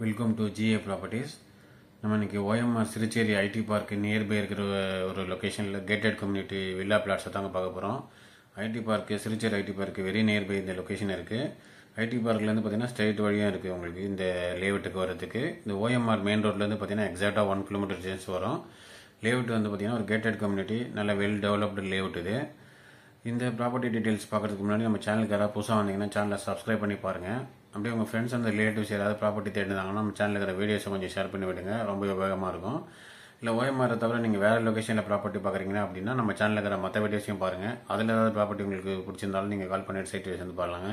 Welcome to GA properties. நம்ம இன்னைக்கு OMR Siruseri IT park nearby இருக்கிற ஒரு லொக்கேஷனில் கேட்டட் கம்யூனிட்டி வில்லா பிளாட்ஸை தாங்க பார்க்க போகிறோம். IT park Siruseri IT park very nearby இந்த லொக்கேஷன் இருக்குது. ஐடி பார்க்லேருந்து பார்த்தீங்கன்னா ஸ்ட்ரெயிட் வழியாக இருக்குது உங்களுக்கு இந்த லேஅவுட்டுக்கு வரதுக்கு. இந்த ஓஎம்ஆர் மெயின் ரோட்லேருந்து பார்த்தீங்கன்னா எக்ஸாக்டாக 1 கிலோமீட்டர் டிஸ்டன்ஸ் வரும். லேஅவுட் வந்து பார்த்தீங்கன்னா ஒரு கேட்டட் கம்யூனிட்டி, நல்ல வெல் டெவலப்டு லேஅவுட் இது. இந்த ப்ராப்பர்ட்டி டீட்டெயில்ஸ் பார்க்கறதுக்கு முன்னாடி நம்ம சேனலுக்கு யாராவது புதுசாக வந்தீங்கன்னா சேனலை சப்ஸ்கிரைப் பண்ணி பாருங்கள். அப்படியே உங்கள் ஃப்ரெண்ட்ஸ் அந்த ரிலேட்டிவ்ஸ் யாராவது ப்ராப்பர்ட்டி தேடினாங்கன்னா நம்ம சேனலில் இருக்கிற வீடியோஸை கொஞ்சம் ஷேர் பண்ணி விடுங்க, ரொம்ப உபயோகமாக இருக்கும். இல்லை ஓஎம்ஆரை தவிர நீங்கள் வேறு லொக்கேஷனில் ப்ராப்பர்ட்டி பார்க்குறீங்கன்னா அப்படின்னா நம்ம சேனலில் இருக்கிற மற்ற வீடியோஸையும் பாருங்கள். அதில் ஏதாவது ப்ராப்பர்ட்டி உங்களுக்கு பிடிச்சிருந்தாலும் நீங்கள் கால் பண்ணிட்டு சைட் வந்து பாருங்க.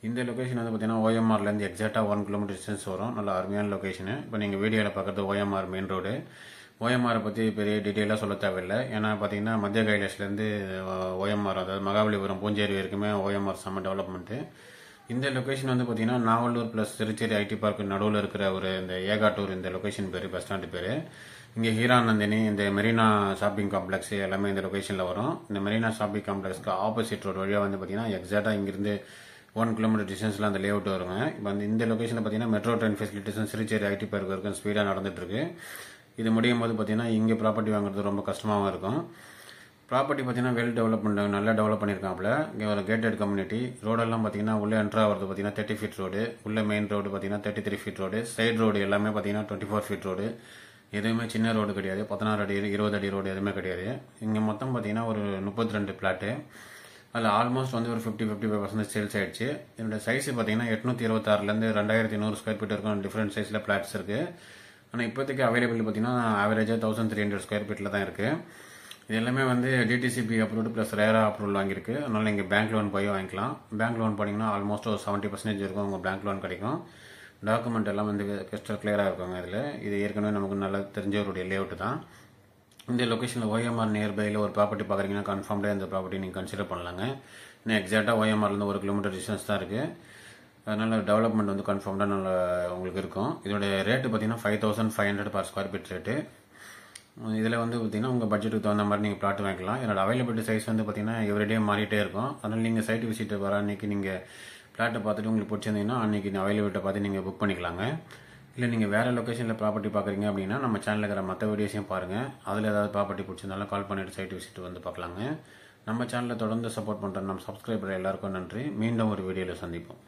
இந்த லொக்கேஷன் வந்து பார்த்தீங்கன்னா ஓஎம்ஆர்லேருந்து எக்ஸாக்டாக 1 கிலோமீட்டர் டிஸ்டன்ஸ் வரும். நல்ல அருமையான லொக்கேஷனு. இப்போ நீங்கள் வீடியோவில் பார்க்குறது ஓஎம்ஆர் மெயின் ரோடு. ஓஎம்ஆரை பற்றி பெரிய டீட்டெயிலாக சொல்ல தேவையில்லை. ஏன்னா பார்த்தீங்கன்னா மத்திய கைலாஷ்லேருந்து ஓஎம்ஆர், அதாவது மகாபலிபுரம் பூஞ்சேரி வரைக்குமே ஓஎம்ஆர் செம்ம டெவலப்மெண்ட்டு. இந்த லொக்கேஷன் வந்து பார்த்தீங்கன்னா Navalur plus Thirucherry ID park நடுவில் இருக்கிற ஒரு இந்த ஏகாட்டூர், இந்த லொக்கேஷன் பேர், பஸ் ஸ்டாண்டு பேர். இங்கே ஹீராநந்தினி, இந்த மெரினா ஷாப்பிங் காம்ப்ளெக்ஸ் எல்லாமே இந்த லொக்கேஷனில் வரும். இந்த மெரினா ஷாப்பிங் காம்ப்ளெக்ஸ்க்கு ஆப்போசிட் ரோடு வழியாக வந்து பார்த்தீங்கன்னா எக்ஸாக்டாக இங்கிருந்து 1 கிலோமீட்டர் டிஸ்டன்ஸில் அந்த லேஅவுட் வருங்க. இப்போ வந்து இந்த லொக்கேஷனில் பார்த்தீங்கன்னா மெட்ரோ ட்ரெயின் ஃபெசிலிட்டிஸும் திருச்சேரி ஐடி பார்க் வரைக்கும் ஸ்பீடாக நடந்துட்டு இருக்கு. இது முடியும் போது பார்த்தீங்கன்னா இங்கே ப்ராப்பர்ட்டி வாங்குறது ரொம்ப கஷ்டமாகவும் இருக்கும். ப்ராப்பர்ட்டி பார்த்தீங்கன்னா வெல் டெவலப்மெண்ட், நல்லா டெவலப் பண்ணியிருக்காப்புல. இங்கே ஒரு கேட்டட் கம்யூனிட்டி. ரோடெல்லாம் பார்த்தீங்கன்னா உள்ளே என்ட்ரா வருது பார்த்தீங்கன்னா 30 ஃபீட் ரோடு, உள்ள மெயின் ரோடு பார்த்தீங்கன்னா 33 ஃபீட் ரோடு, சைடு ரோடு எல்லாமே பார்த்தீங்கன்னா 24 ஃபீட் ரோடு. எதுவுமே சின்ன ரோடு கிடையாது, 16 அடி 20 அடி ரோடு எதுவுமே கிடையாது. இங்கே மொத்தம் பார்த்தீங்கன்னா ஒரு 32 பிளாட்டு. அதில் ஆல்மோஸ்ட் வந்து ஒரு 50-55% சேல்ஸ் ஆயிடுச்சு. என்னோட சைஸ் பார்த்தீங்கன்னா 826லேருந்து 2100 ஸ்கொயர் ஃபீட் இருக்கும். டிஃப்ரெண்ட் சைஸில் பிளாட்ஸ் இருக்குது. ஆனால் இப்போதைக்கு அவைலபிள் பார்த்தீங்கன்னா ஆவரேஜாக 1300 ஸ்கொயர் ஃபீட்டில் தான் இருக்குது. இது எல்லாமே வந்து DTCP approved plus RERA approval வாங்கியிருக்கு. அதனால் நீங்கள் பேங்க் லோன் போய் வாங்கிக்கலாம். பேங்க் லோன் போனீங்கன்னா ஆல்மோஸ்ட் ஒரு 70% இருக்கும் உங்கள் பேங்க் லோன் கிடைக்கும். டாக்குமெண்ட் எல்லாம் வந்து கிறிஸ்டல் கிளியராக இருக்குங்க இதில். இது ஏற்கனவே நமக்கு நல்லா தெரிஞ்சவருடைய லேஅவுட் தான். இந்த லொக்கேஷனில் ஓஎம்ஆர் நியர்பையில் ஒரு ப்ராப்பர்ட்டி பார்க்குறீங்கன்னா கன்ஃபார்ம்டாக இந்த ப்ராப்பர்ட்டி நீங்கள் கன்சிடர் பண்ணலாங்க. இன்னும் எக்ஸாக்டாக ஓஎம்ஆர்லேருந்து 1 கிலோமீட்டர் டிஸ்டன்ஸ் தான் இருக்குது. அதனால் டெவலப்மெண்ட் வந்து கன்ஃபார்ம்டாக நல்லா உங்களுக்கு இருக்கும். இதோட ரேட்டு பார்த்தீங்கன்னா 5500 பர் ஸ்கொயர் ஃபீட் ரேட்டு. இதில் வந்து பார்த்தீங்கன்னா உங்கள் பட்ஜெட்டுக்கு தகுந்த மாதிரி நீங்கள் பிளாட் வாங்கிக்கலாம். என்னோட அவைலபிலிட்டி சைஸ் வந்து பார்த்தீங்கன்னா எவ்ரிடே மாறிட்டே இருக்கும். அதனால் நீங்கள் சைட் விசிட் வர அன்றைக்கி நீங்கள் பிளாட்டை பார்த்துட்டு உங்களுக்கு பிடிச்சிருந்தீங்கன்னா அன்றைக்கி அவைலபிலிட்டி பார்த்து நீங்கள் புக் பண்ணிக்கலாங்க. இல்லை நீங்கள் வேறு லொக்கேஷனில் ப்ராப்பர்ட்டி பார்க்குறீங்க அப்படின்னா நம்ம சேனலில் இருக்கிற மற்ற வீடியோஸையும் பாருங்கள். அதில் ஏதாவது ப்ராப்பர்ட்டி பிடிச்சிருந்தாலும் கால் பண்ணிவிட்டு சைட் விசிட் வந்து பார்க்கலாங்க. நம்ம சேனலில் தொடர்ந்து சப்போர்ட் பண்ணுற நம்ம சப்ஸ்கிரைபர் எல்லாருக்கும் நன்றி. மீண்டும் ஒரு வீடியோவில் சந்திப்போம்.